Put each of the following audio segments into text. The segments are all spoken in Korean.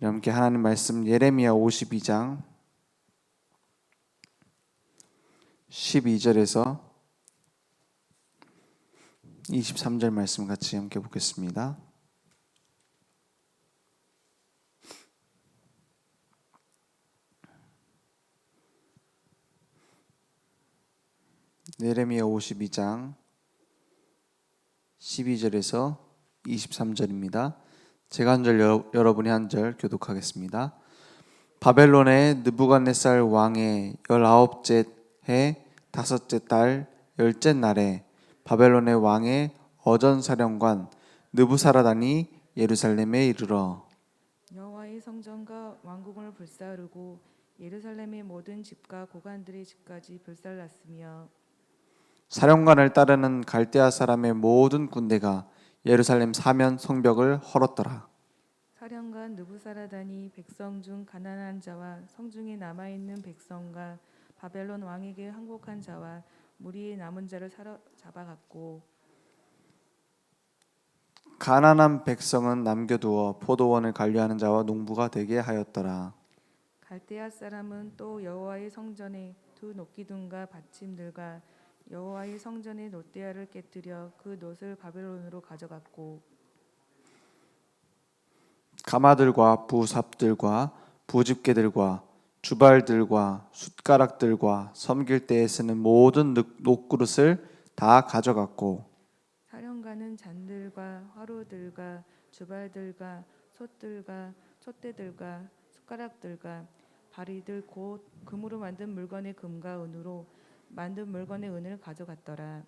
함께 하나님 말씀 예레미야 52장 12절에서 23절 말씀 같이 함께 보겠습니다. 예레미야 52장 12절에서 23절입니다. 제가 한 절, 여러분이 한 절 교독하겠습니다. 바벨론의 느부갓네살 왕의 19째 해 5째 달 10째 날에 바벨론의 왕의 어전사령관 느부사라단이 예루살렘에 이르러 여호와의 성전과 왕궁을 불사르고 예루살렘의 모든 집과 고관들의 집까지 불살랐으며 사령관을 따르는 갈대아 사람의 모든 군대가 예루살렘 사면 성벽을 헐었더라. 사령관 느부사라단이 백성 중 가난한 자와 성중에 남아있는 백성과 바벨론 왕에게 항복한 자와 무리의 남은 자를 사로잡아갔고 가난한 백성은 남겨두어 포도원을 관리하는 자와 농부가 되게 하였더라. 갈대아 사람은 또 여호와의 성전의 두 녹기둥과 받침들과 여호와의 성전의 놋대야를 깨뜨려 그 놋을 바벨론으로 가져갔고 가마들과 부삽들과 부집게들과 주발들과 숟가락들과 섬길 때에 쓰는 모든 녹그릇을 다 가져갔고 사령관은 잔들과 화로들과 주발들과 솥들과 촛대들과 숟가락들과 바리들 곧 금으로 만든 물건의 금과 은으로 만든 물건의 은을 가져갔더라.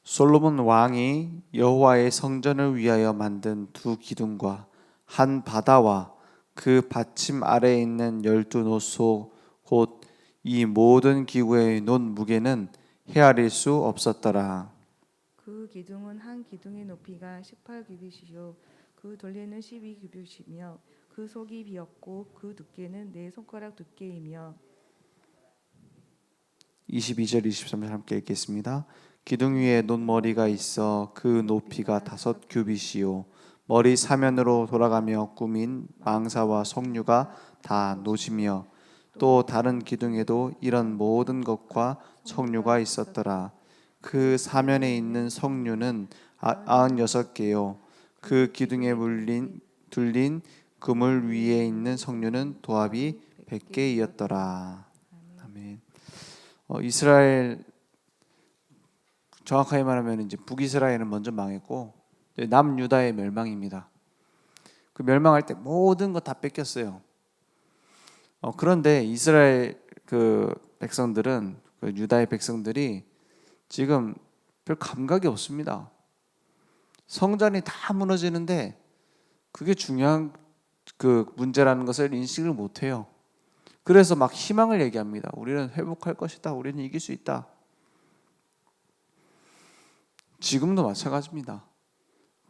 솔로몬 왕이 여호와의 성전을 위하여 만든 두 기둥과 한 바다와 그 받침 아래에 있는 12노소 곧 이 모든 기구의 논 무게는 헤아릴 수 없었더라. 그 기둥은 한 기둥의 높이가 18규빗이요 그 둘레는 12규빗이며 그 속이 비었고 그 두께는 네 손가락 두께이며 22절 23절 함께 읽겠습니다. 기둥 위에 논머리가 있어 그 높이가 5규빗이요 머리 사면으로 돌아가며 꾸민 망사와 석류가 다 노지며 또 다른 기둥에도 이런 모든 것과 석류가 있었더라. 그 사면에 있는 석류는 96개요 그 기둥에 둘린 그물 위에 있는 석류는 도합이 100개이었더라. 아멘. 이스라엘 정확하게 말하면 이제 북이스라엘은 먼저 망했고 남유다의 멸망입니다. 그 멸망할 때 모든 거 다 뺏겼어요. 그런데 이스라엘 그 백성들은 그 유다의 백성들이 지금 별 감각이 없습니다. 성전이 다 무너지는데 그게 중요한 그 문제라는 것을 인식을 못해요. 그래서 막 희망을 얘기합니다. 우리는 회복할 것이다. 우리는 이길 수 있다. 지금도 마찬가지입니다.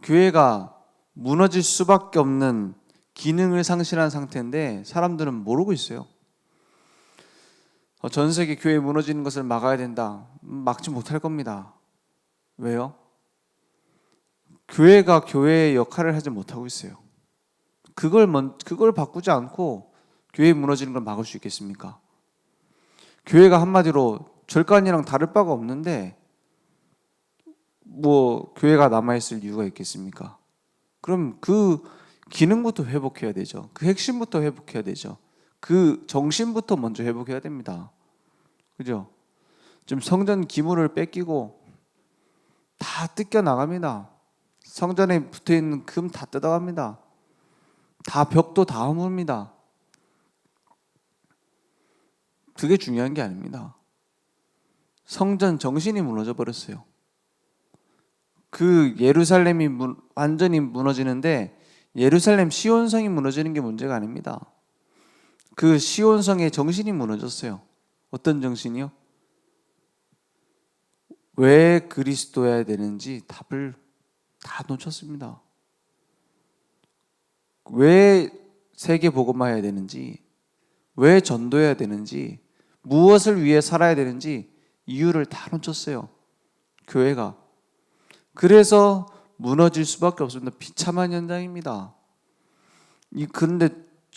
교회가 무너질 수밖에 없는 기능을 상실한 상태인데 사람들은 모르고 있어요. 전 세계 교회 무너지는 것을 막아야 된다. 막지 못할 겁니다. 왜요? 교회가 교회의 역할을 하지 못하고 있어요. 그걸 바꾸지 않고 교회 무너지는 걸 막을 수 있겠습니까? 교회가 한마디로 절간이랑 다를 바가 없는데 뭐 교회가 남아있을 이유가 있겠습니까? 그럼 그 기능부터 회복해야 되죠. 그 핵심부터 회복해야 되죠. 그 정신부터 먼저 회복해야 됩니다. 그죠? 지금 성전 기물을 뺏기고 다 뜯겨 나갑니다. 성전에 붙어있는 금 다 뜯어갑니다. 다 벽도 다 허뭅니다. 그게 중요한 게 아닙니다. 성전 정신이 무너져 버렸어요. 그 예루살렘이 완전히 무너지는데 예루살렘 시온성이 무너지는 게 문제가 아닙니다. 그 시온성의 정신이 무너졌어요. 어떤 정신이요? 왜 그리스도여야 되는지 답을 다 놓쳤습니다. 왜 세계 복음화해야 되는지, 왜 전도해야 되는지, 무엇을 위해 살아야 되는지 이유를 다 놓쳤어요. 교회가. 그래서 무너질 수밖에 없습니다. 비참한 현장입니다. 그런데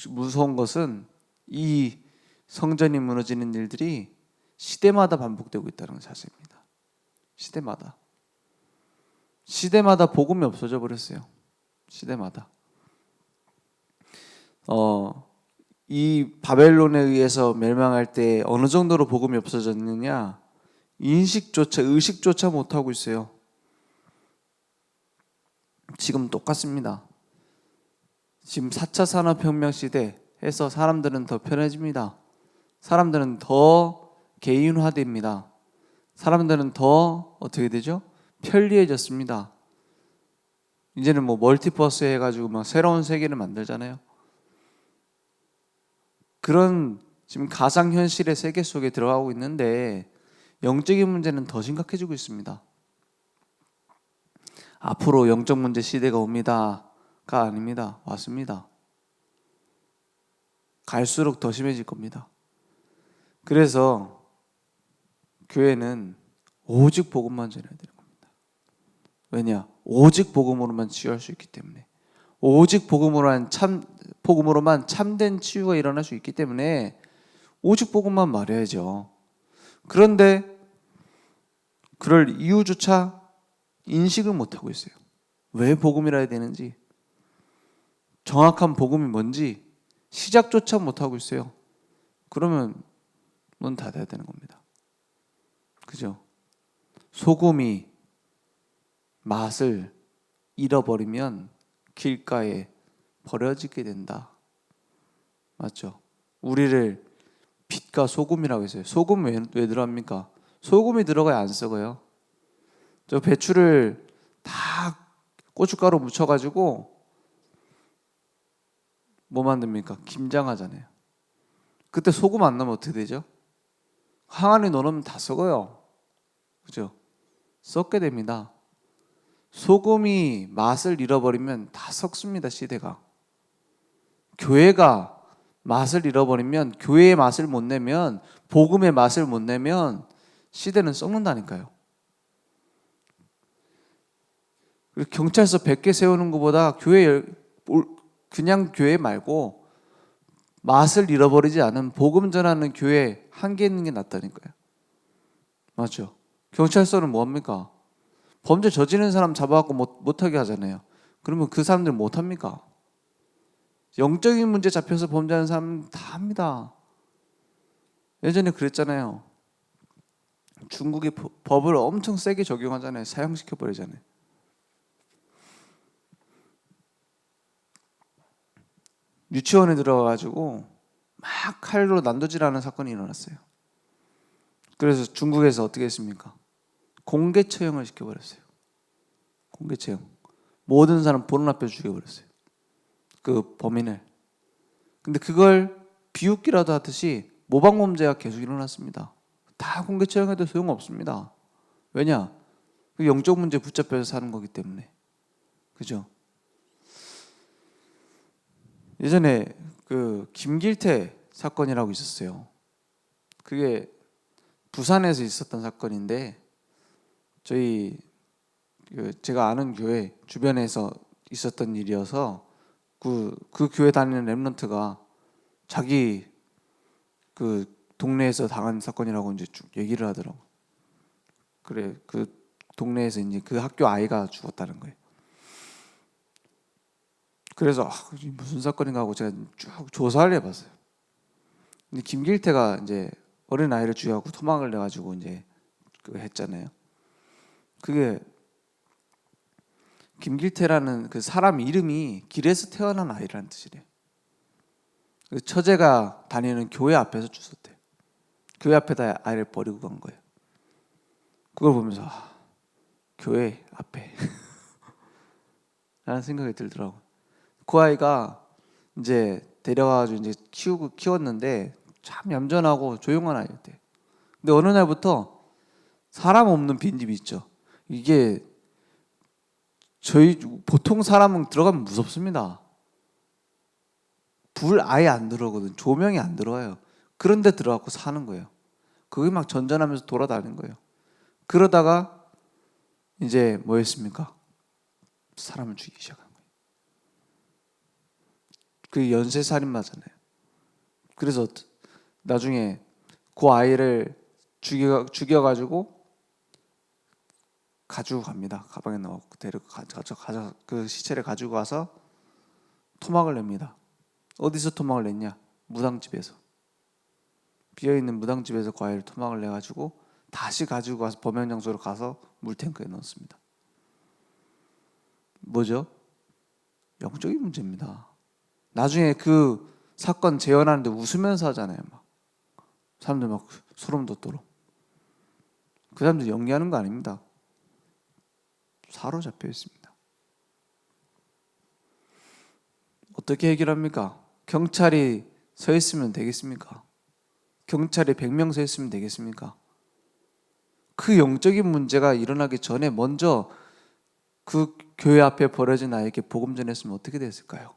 무서운 것은 이 성전이 무너지는 일들이 시대마다 반복되고 있다는 사실입니다. 시대마다 복음이 없어져 버렸어요. 시대마다. 이 바벨론에 의해서 멸망할 때 어느 정도로 복음이 없어졌느냐? 의식조차 못하고 있어요. 지금 똑같습니다. 지금 4차 산업혁명 시대에서 사람들은 더 편해집니다. 사람들은 더 개인화됩니다. 사람들은 더 어떻게 되죠? 편리해졌습니다. 이제는 뭐 멀티버스 해가지고 막 새로운 세계를 만들잖아요. 그런 지금 가상현실의 세계 속에 들어가고 있는데 영적인 문제는 더 심각해지고 있습니다. 앞으로 영적 문제 시대가 옵니다가 아닙니다. 왔습니다. 갈수록 더 심해질 겁니다. 그래서 교회는 오직 복음만 전해야 되는 겁니다. 왜냐? 오직 복음으로만 치유할 수 있기 때문에, 오직 복음으로만 참된 치유가 일어날 수 있기 때문에 오직 복음만 말해야죠. 그런데 그럴 이유조차 인식을 못하고 있어요. 왜 복음이라 해야 되는지, 정확한 복음이 뭔지 시작조차 못하고 있어요. 그러면 문 닫아야 되는 겁니다. 그죠? 소금이 맛을 잃어버리면 길가에 버려지게 된다. 맞죠? 우리를 빛과 소금이라고 했어요. 소금 왜 들어갑니까? 소금이 들어가야 안 썩어요. 저 배추를 다 고춧가루 묻혀가지고 뭐 만듭니까? 김장하잖아요. 그때 소금 안 넣으면 어떻게 되죠? 항아리 넣으면 다 썩어요. 그죠? 썩게 됩니다. 소금이 맛을 잃어버리면 다 썩습니다. 시대가. 교회가 맛을 잃어버리면, 교회의 맛을 못 내면, 복음의 맛을 못 내면 시대는 썩는다니까요. 경찰서 100개 세우는 것보다 그냥 교회 말고 맛을 잃어버리지 않은 복음 전하는 교회 한 개 있는 게 낫다니까요. 맞죠? 경찰서는 뭐합니까? 범죄 저지르는 사람 잡아갖고 못하게 하잖아요. 그러면 그 사람들 못합니까? 영적인 문제 잡혀서 범죄하는 사람은 다 합니다. 예전에 그랬잖아요. 중국이 법을 엄청 세게 적용하잖아요. 사형시켜버리잖아요. 유치원에 들어가가지고 막 칼로 난도질하는 사건이 일어났어요. 그래서 중국에서 어떻게 했습니까? 공개 처형을 시켜버렸어요. 공개 처형. 모든 사람 보는 앞에 죽여버렸어요. 그 범인을. 근데 그걸 비웃기라도 하듯이 모방범죄가 계속 일어났습니다. 다 공개 처형해도 소용없습니다. 왜냐? 그 영적 문제 붙잡혀서 사는 거기 때문에. 그죠? 예전에 그 김길태 사건이라고 있었어요. 그게 부산에서 있었던 사건인데 제가 아는 교회 주변에서 있었던 일이어서 그 교회 다니는 랩런트가 자기 그 동네에서 당한 사건이라고 이제 쭉 얘기를 하더라고. 그래, 그 동네에서 이제 그 학교 아이가 죽었다는 거예요. 그래서 무슨 사건인가 하고 제가 쭉 조사를 해봤어요. 근데 김길태가 이제 어린 아이를 죽여갖고 토막을 내가지고 이제 그거 했잖아요. 그게 김길태라는 그 사람 이름이 길에서 태어난 아이라는 뜻이래요. 그 처제가 다니는 교회 앞에서 주웠대요. 교회 앞에다 아이를 버리고 간 거예요. 그걸 보면서 교회 앞에 라는 생각이 들더라고요. 그 아이가 이제 데려가가지고 이제 키웠는데 참 얌전하고 조용한 아이였대요. 근데 어느 날부터 사람 없는 빈집이 있죠. 이게 저희 보통 사람은 들어가면 무섭습니다. 불 아예 안 들어오거든. 조명이 안 들어와요. 그런데 들어가고 사는 거예요. 그게 막 전전하면서 돌아다니는 거예요. 그러다가 이제 뭐 했습니까? 사람을 죽이기 시작한 거예요. 그 연쇄 살인마잖아요. 그래서 나중에 그 아이를 죽여가지고 가지고 갑니다. 가방에 넣고 데리고 가져 그 시체를 가지고 가서 토막을 냅니다. 어디서 토막을 냈냐? 무당집에서. 비어있는 무당집에서 그 아이를 토막을 내가지고 다시 가지고 가서 범행 장소로 가서 물탱크에 넣었습니다. 뭐죠? 영적인 문제입니다. 나중에 그 사건 재현하는데 웃으면서 하잖아요. 막 사람들 막 소름 돋도록. 그 사람들 연기하는 거 아닙니다. 사로잡혀 있습니다. 어떻게 해결합니까? 경찰이 서 있으면 되겠습니까? 경찰이 100명 서 있으면 되겠습니까? 그 영적인 문제가 일어나기 전에 먼저 그 교회 앞에 버려진 아이에게 복음 전했으면 어떻게 됐을까요?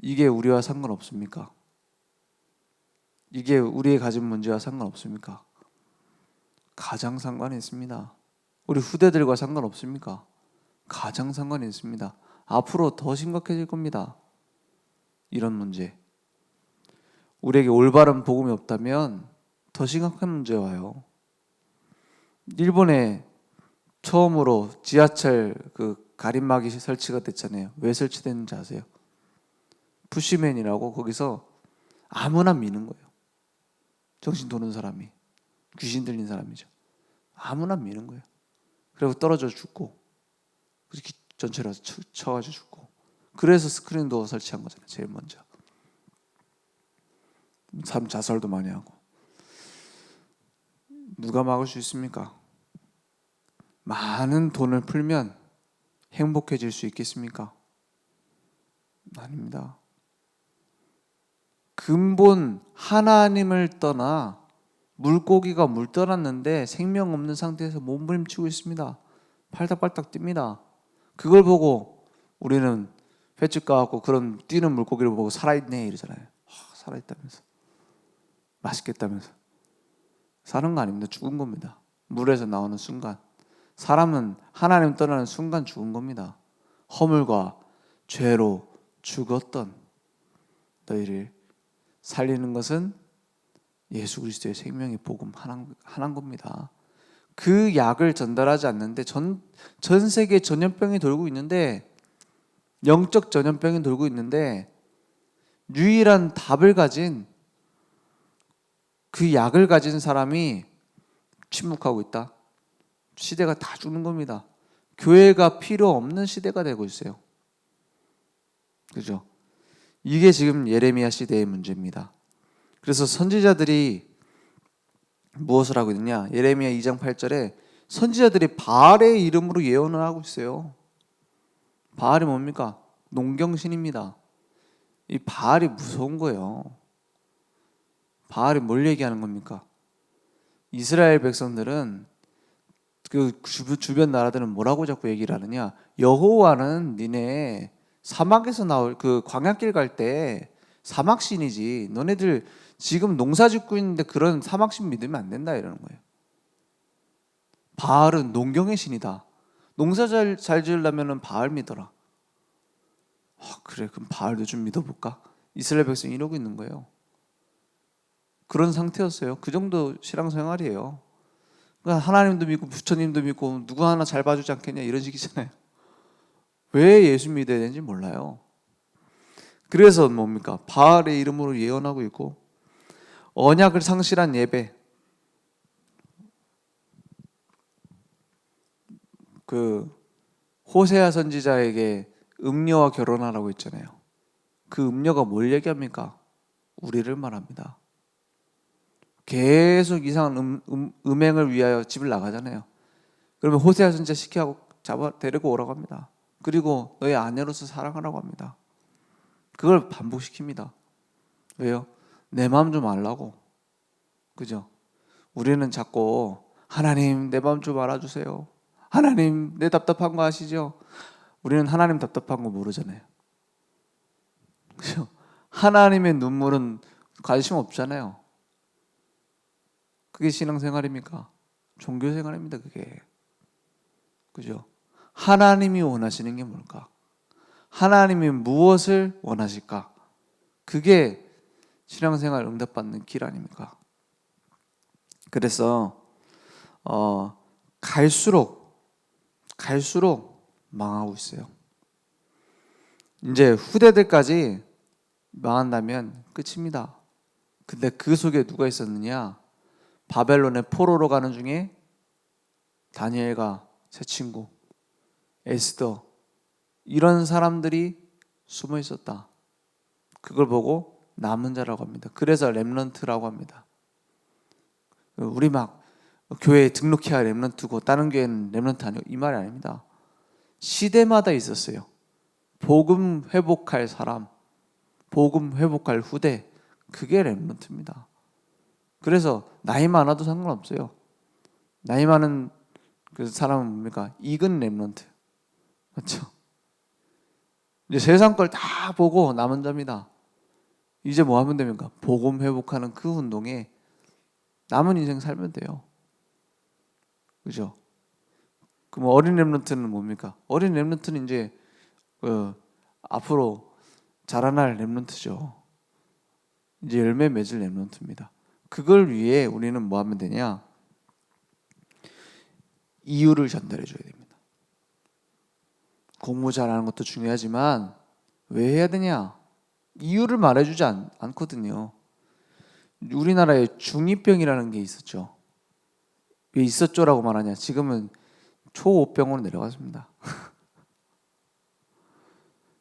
이게 우리와 상관없습니까? 이게 우리의 가진 문제와 상관없습니까? 가장 상관이 있습니다. 우리 후대들과 상관없습니까? 가장 상관이 있습니다. 앞으로 더 심각해질 겁니다. 이런 문제. 우리에게 올바른 복음이 없다면 더 심각한 문제 와요. 일본에 처음으로 지하철 그 가림막이 설치가 됐잖아요. 왜 설치됐는지 아세요? 푸시맨이라고 거기서 아무나 미는 거예요. 정신 도는 사람이. 귀신 들린 사람이죠. 아무나 미는 거예요. 그리고 떨어져 죽고 전체로 쳐가지고 죽고. 그래서 스크린 도어 설치한 거잖아요. 제일 먼저. 사람 자살도 많이 하고. 누가 막을 수 있습니까? 많은 돈을 풀면 행복해질 수 있겠습니까? 아닙니다. 근본 하나님을 떠나 물고기가 물 떠났는데 생명 없는 상태에서 몸부림치고 있습니다. 팔딱팔딱 뜁니다. 그걸 보고 우리는 횟집 가갖고 그런 뛰는 물고기를 보고 살아있네 이러잖아요. 살아있다면서 맛있겠다면서. 사는 거 아닙니다. 죽은 겁니다. 물에서 나오는 순간. 사람은 하나님 떠나는 순간 죽은 겁니다. 허물과 죄로 죽었던 너희를 살리는 것은 예수 그리스도의 생명의 복음 하나인 겁니다. 그 약을 전달하지 않는데 전 세계 전염병이 돌고 있는데, 영적 전염병이 돌고 있는데 유일한 답을 가진 그 약을 가진 사람이 침묵하고 있다. 시대가 다 죽는 겁니다. 교회가 필요 없는 시대가 되고 있어요. 그죠? 이게 지금 예레미야 시대의 문제입니다. 그래서 선지자들이 무엇을 하고 있느냐? 예레미야 2장 8절에 선지자들이 바알의 이름으로 예언을 하고 있어요. 바알이 뭡니까? 농경신입니다. 이 바알이 무서운 거예요. 바알이 뭘 얘기하는 겁니까? 이스라엘 백성들은 그 주변 나라들은 뭐라고 자꾸 얘기를 하느냐? 여호와는 니네 사막에서 나올 그 광야길 갈 때 사막신이지, 너네들 지금 농사 짓고 있는데 그런 사막신 믿으면 안 된다 이러는 거예요. 바알은 농경의 신이다. 농사 잘 지으려면 바알 믿어라. 그래, 그럼 바알도 좀 믿어볼까? 이스라엘 백성이 이러고 있는 거예요. 그런 상태였어요. 그 정도 신앙생활이에요. 그러니까 하나님도 믿고 부처님도 믿고 누구 하나 잘 봐주지 않겠냐 이런 식이잖아요. 왜 예수 믿어야 되는지 몰라요. 그래서 뭡니까? 바알의 이름으로 예언하고 있고, 언약을 상실한 예배, 그 호세아 선지자에게 음녀와 결혼하라고 했잖아요. 그 음녀가 뭘 얘기합니까? 우리를 말합니다. 계속 이상한 음행을 위하여 집을 나가잖아요. 그러면 호세아 선지자 시키고 데리고 오라고 합니다. 그리고 너의 아내로서 사랑하라고 합니다. 그걸 반복시킵니다. 왜요? 내 마음 좀 알라고. 그죠? 우리는 자꾸 하나님 내 마음 좀 알아주세요. 하나님 내 답답한 거 아시죠? 우리는 하나님 답답한 거 모르잖아요. 그죠? 하나님의 눈물은 관심 없잖아요. 그게 신앙생활입니까? 종교생활입니다. 그게. 그죠? 하나님이 원하시는 게 뭘까? 하나님이 무엇을 원하실까? 그게 신앙생활 응답받는 길 아닙니까? 그래서 갈수록 망하고 있어요. 이제 후대들까지 망한다면 끝입니다. 근데 그 속에 누가 있었느냐? 바벨론의 포로로 가는 중에 다니엘과 세 친구, 에스더, 이런 사람들이 숨어 있었다. 그걸 보고 남은 자라고 합니다. 그래서 렘넌트라고 합니다. 우리 막 교회에 등록해야 렘넌트고 다른 교회는 렘넌트 아니고 이 말이 아닙니다. 시대마다 있었어요. 복음 회복할 사람, 복음 회복할 후대, 그게 렘넌트입니다. 그래서 나이 많아도 상관없어요. 나이 많은 그 사람은 뭡니까? 익은 렘넌트. 그렇죠? 이제 세상 걸 다 보고 남은 자입니다. 이제 뭐 하면 됩니까? 복음 회복하는 그 운동에 남은 인생 살면 돼요. 그죠? 그럼 어린 렘넌트는 뭡니까? 어린 렘넌트는 이제 앞으로 자라날 렘넌트죠. 이제 열매 맺을 렘넌트입니다. 그걸 위해 우리는 뭐 하면 되냐? 이유를 전달해 줘야 됩니다. 공부 잘하는 것도 중요하지만 왜 해야 되냐? 이유를 말해주지 않거든요. 우리나라에 중2병이라는 게 있었죠. 왜 있었죠라고 말하냐? 지금은 초5병으로 내려갔습니다.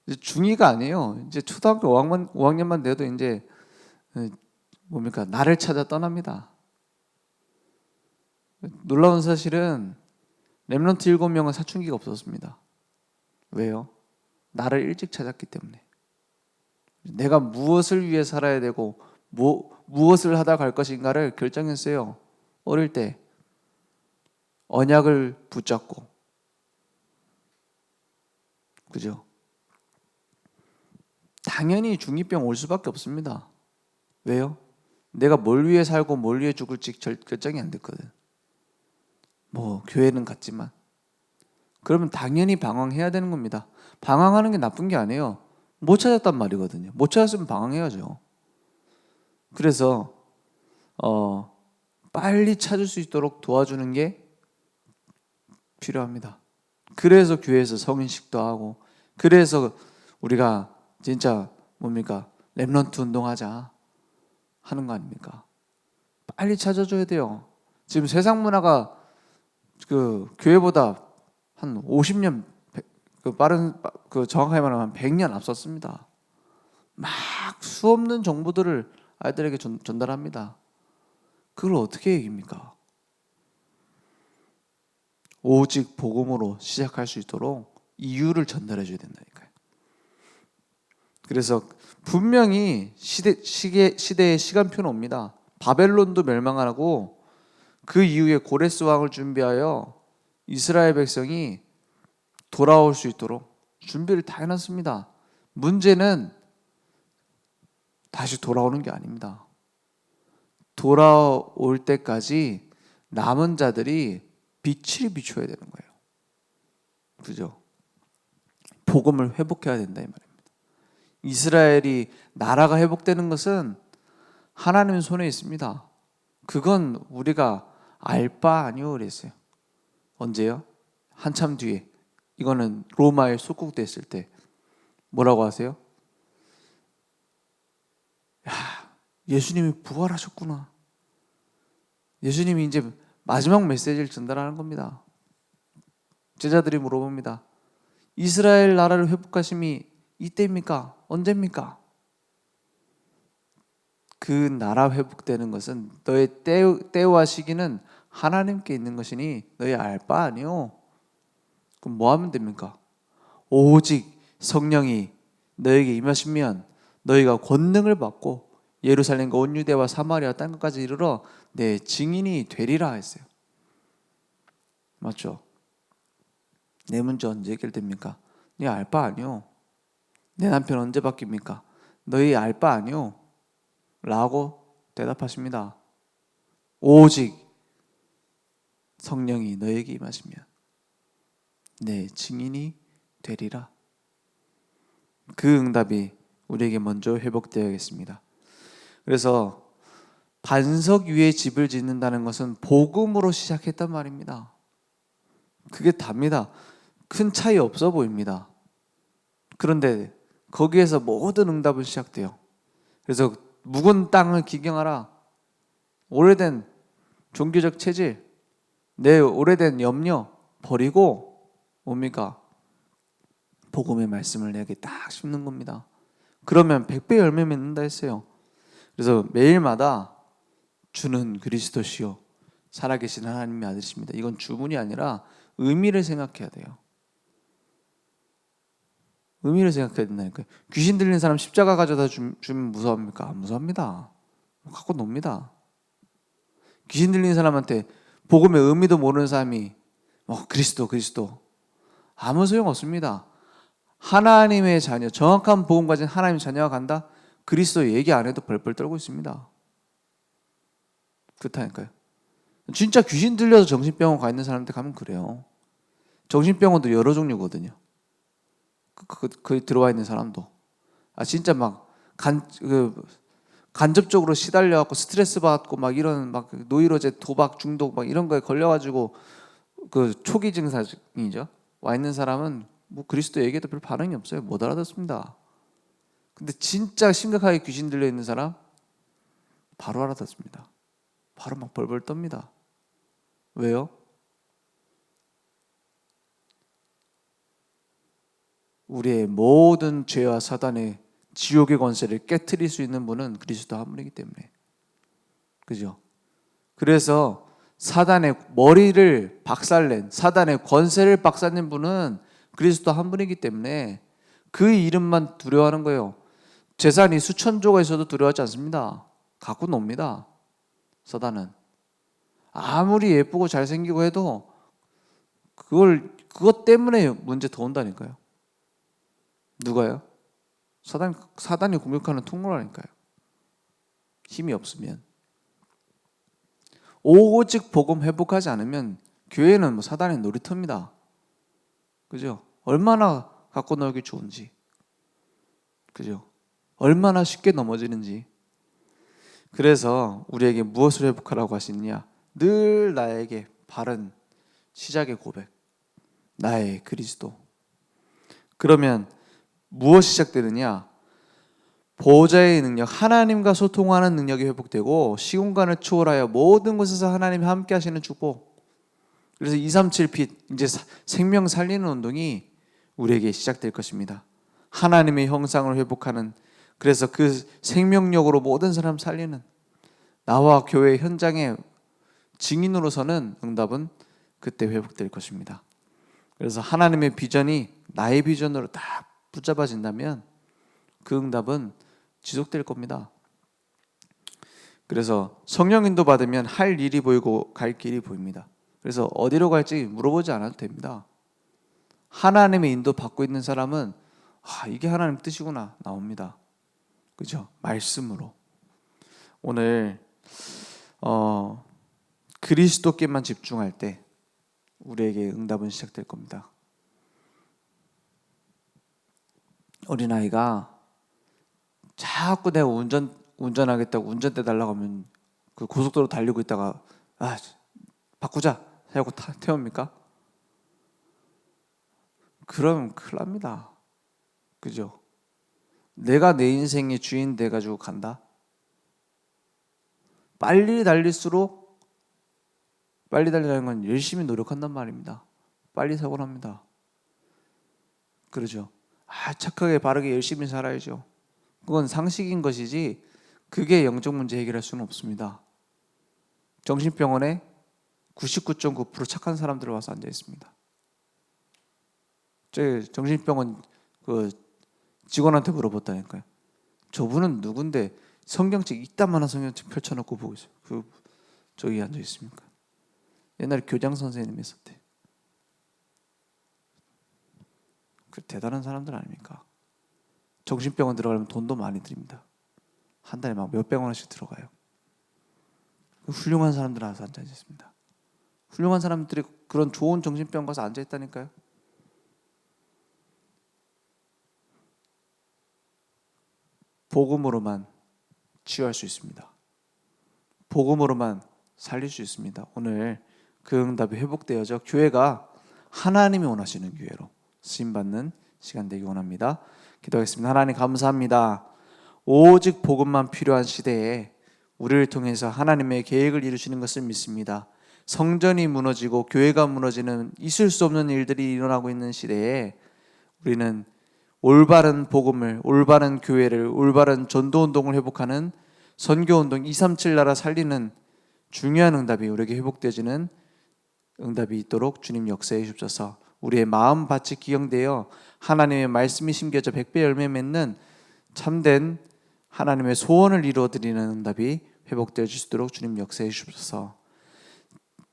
이제 중2가 아니에요. 이제 초등학교 5학년만 돼도 이제 뭡니까? 나를 찾아 떠납니다. 놀라운 사실은 렘넌트 7명은 사춘기가 없었습니다. 왜요? 나를 일찍 찾았기 때문에. 내가 무엇을 위해 살아야 되고 무엇을 하다 갈 것인가를 결정했어요. 어릴 때 언약을 붙잡고. 그죠? 당연히 중2병 올 수밖에 없습니다. 왜요? 내가 뭘 위해 살고 뭘 위해 죽을지 결정이 안 됐거든. 뭐 교회는 갔지만 그러면 당연히 방황해야 되는 겁니다. 방황하는 게 나쁜 게 아니에요. 못 찾았단 말이거든요. 못 찾았으면 방황해야죠. 그래서 빨리 찾을 수 있도록 도와주는 게 필요합니다. 그래서 교회에서 성인식도 하고, 그래서 우리가 진짜 뭡니까? 렘넌트 운동하자 하는 거 아닙니까? 빨리 찾아줘야 돼요. 지금 세상 문화가 그 교회보다 한 50년 정확하게 말하면 100년 앞섰습니다. 막 수없는 정보들을 아이들에게 전달합니다. 그걸 어떻게 이깁니까? 오직 복음으로 시작할 수 있도록 이유를 전달해 줘야 된다니까요. 그래서 분명히 시대의 시간표는 옵니다. 바벨론도 멸망하고 그 이후에 고레스 왕을 준비하여 이스라엘 백성이 돌아올 수 있도록 준비를 다 해놨습니다. 문제는 다시 돌아오는 게 아닙니다. 돌아올 때까지 남은 자들이 빛을 비춰야 되는 거예요. 그죠? 복음을 회복해야 된다 이 말입니다. 이스라엘이 나라가 회복되는 것은 하나님 손에 있습니다. 그건 우리가 알 바 아니오 그랬어요. 언제요? 한참 뒤에. 이거는 로마에 속국됐을 때 뭐라고 하세요? 야, 예수님이 부활하셨구나. 예수님이 이제 마지막 메시지를 전달하는 겁니다. 제자들이 물어봅니다. 이스라엘 나라를 회복하심이 이때입니까? 언제입니까? 그 나라 회복되는 것은 너의 때와 시기는 하나님께 있는 것이니 너희 알 바 아니오. 그럼 뭐 하면 됩니까? 오직 성령이 너에게 임하시면 너희가 권능을 받고 예루살렘과 온 유대와 사마리아 땅끝까지 이르러 내 증인이 되리라 했어요. 맞죠? 내 문제 언제 해결됩니까? 네 알 바 아니오. 내 남편 언제 바뀝니까? 너희 알 바 아니오. 라고 대답하십니다. 오직 성령이 너에게 임하시면 내 증인이 되리라. 그 응답이 우리에게 먼저 회복되어야겠습니다. 그래서 반석 위에 집을 짓는다는 것은 복음으로 시작했단 말입니다. 그게 답니다. 큰 차이 없어 보입니다. 그런데 거기에서 모든 응답은 시작돼요. 그래서 묵은 땅을 기경하라. 오래된 종교적 체질, 내 오래된 염려 버리고 뭡니까? 복음의 말씀을 내게 딱 심는 겁니다. 그러면 100배 열매 맺는다 했어요. 그래서 매일마다 주는 그리스도시요 살아계신 하나님의 아들이십니다. 이건 주문이 아니라 의미를 생각해야 돼요. 의미를 생각해야 된다니까요. 귀신 들리는 사람 십자가 가져다 주면 무서워합니까? 안 무서워합니다. 갖고 놉니다. 귀신 들리는 사람한테 복음의 의미도 모르는 사람이 그리스도 아무 소용 없습니다. 하나님의 자녀, 정확한 복음 가진 하나님의 자녀가 간다? 그리스도 얘기 안 해도 벌벌 떨고 있습니다. 그렇다니까요. 진짜 귀신 들려서 정신병원 가 있는 사람한테 가면 그래요. 정신병원도 여러 종류거든요. 그 들어와 있는 사람도 진짜 간접적으로 시달려갖고 스트레스 받고 이런 노이로제, 도박, 중독 이런 거에 걸려가지고 그 초기 증상이죠. 와 있는 사람은 그리스도 얘기해도 별 반응이 없어요. 못 알아듣습니다. 근데 진짜 심각하게 귀신 들려 있는 사람 바로 알아듣습니다. 바로 벌벌 떱니다. 왜요? 우리의 모든 죄와 사단의 지옥의 권세를 깨트릴 수 있는 분은 그리스도 한 분이기 때문에. 그죠? 그래서 사단의 머리를 박살낸, 사단의 권세를 박살낸 분은 그리스도 한 분이기 때문에 그 이름만 두려워하는 거예요. 재산이 수천조가 있어도 두려워하지 않습니다. 갖고 놉니다. 사단은 아무리 예쁘고 잘생기고 해도 그것 때문에 문제 더 온다니까요. 누가요? 사단이 공격하는 통로라니까요. 힘이 없으면. 오직 복음 회복하지 않으면 교회는 사단의 놀이터입니다. 그죠? 얼마나 갖고 놀기 좋은지. 그죠? 얼마나 쉽게 넘어지는지. 그래서 우리에게 무엇을 회복하라고 하시느냐? 늘 나에게 바른 시작의 고백. 나의 그리스도. 그러면 무엇이 시작되느냐? 보호자의 능력, 하나님과 소통하는 능력이 회복되고 시공간을 초월하여 모든 곳에서 하나님이 함께 하시는 축복. 그래서 237빛 이제 생명 살리는 운동이 우리에게 시작될 것입니다. 하나님의 형상을 회복하는, 그래서 그 생명력으로 모든 사람 살리는, 나와 교회 현장의 증인으로서는 응답은 그때 회복될 것입니다. 그래서 하나님의 비전이 나의 비전으로 딱 붙잡아진다면 그 응답은 지속될 겁니다. 그래서 성령 인도 받으면 할 일이 보이고 갈 길이 보입니다. 그래서 어디로 갈지 물어보지 않아도 됩니다. 하나님의 인도 받고 있는 사람은 이게 하나님 뜻이구나 나옵니다. 그죠? 말씀으로. 오늘 그리스도께만 집중할 때 우리에게 응답은 시작될 겁니다. 어린아이가 자꾸 내가 운전하겠다고 운전대 달라고 하면 그 고속도로 달리고 있다가 바꾸자 하고 태웁니까? 그러면 큰일 납니다. 그죠? 내가 내 인생의 주인 돼가지고 간다? 빨리 달릴수록, 빨리 달리라는 건 열심히 노력한단 말입니다. 빨리 사고 납니다. 그러죠? 착하게 바르게 열심히 살아야죠. 그건 상식인 것이지 그게 영적 문제 해결할 수는 없습니다. 정신병원에 99.9% 착한 사람들 와서 앉아 있습니다. 제 정신병원 그 직원한테 물어봤다니까요. 저분은 누군데 성경책 이따만한 성경책 펼쳐놓고 보고 있어요. 저기 앉아 있습니까? 옛날에 교장 선생님이 있었대. 그 대단한 사람들 아닙니까? 정신병원 들어가려면 돈도 많이 드립니다. 한 달에 몇백만 원씩 들어가요. 훌륭한 사람들 와서 앉아 있습니다. 훌륭한 사람들이 그런 좋은 정신병원 가서 앉아 있다니까요. 복음으로만 치유할 수 있습니다. 복음으로만 살릴 수 있습니다. 오늘 그 응답이 회복되어져 교회가 하나님이 원하시는 교회로 쓰임받는 시간 되기 원합니다. 기도하겠습니다. 하나님 감사합니다. 오직 복음만 필요한 시대에 우리를 통해서 하나님의 계획을 이루시는 것을 믿습니다. 성전이 무너지고 교회가 무너지는 있을 수 없는 일들이 일어나고 있는 시대에 우리는 올바른 복음을, 올바른 교회를, 올바른 전도운동을 회복하는 선교운동 237 나라 살리는 중요한 응답이 우리에게 회복되어지는 응답이 있도록 주님 역사해 주옵소서. 우리의 마음밭이 기경되어 하나님의 말씀이 심겨져 100배 열매 맺는 참된 하나님의 소원을 이루어드리는 응답이 회복되어 주시도록 주님 역사해 주옵소서.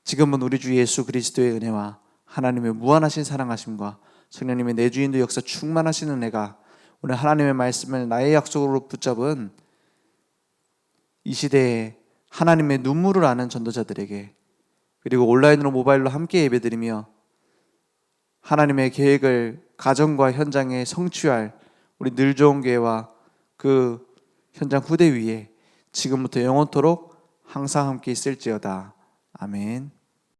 지금은 우리 주 예수 그리스도의 은혜와 하나님의 무한하신 사랑하심과 성령님의 내주인도 역사 충만하신 은혜가 오늘 하나님의 말씀을 나의 약속으로 붙잡은 이 시대에 하나님의 눈물을 아는 전도자들에게, 그리고 온라인으로 모바일로 함께 예배드리며 하나님의 계획을 가정과 현장에 성취할 우리 늘 좋은 교회와 그 현장 후대 위에 지금부터 영원토록 항상 함께 있을지어다. 아멘.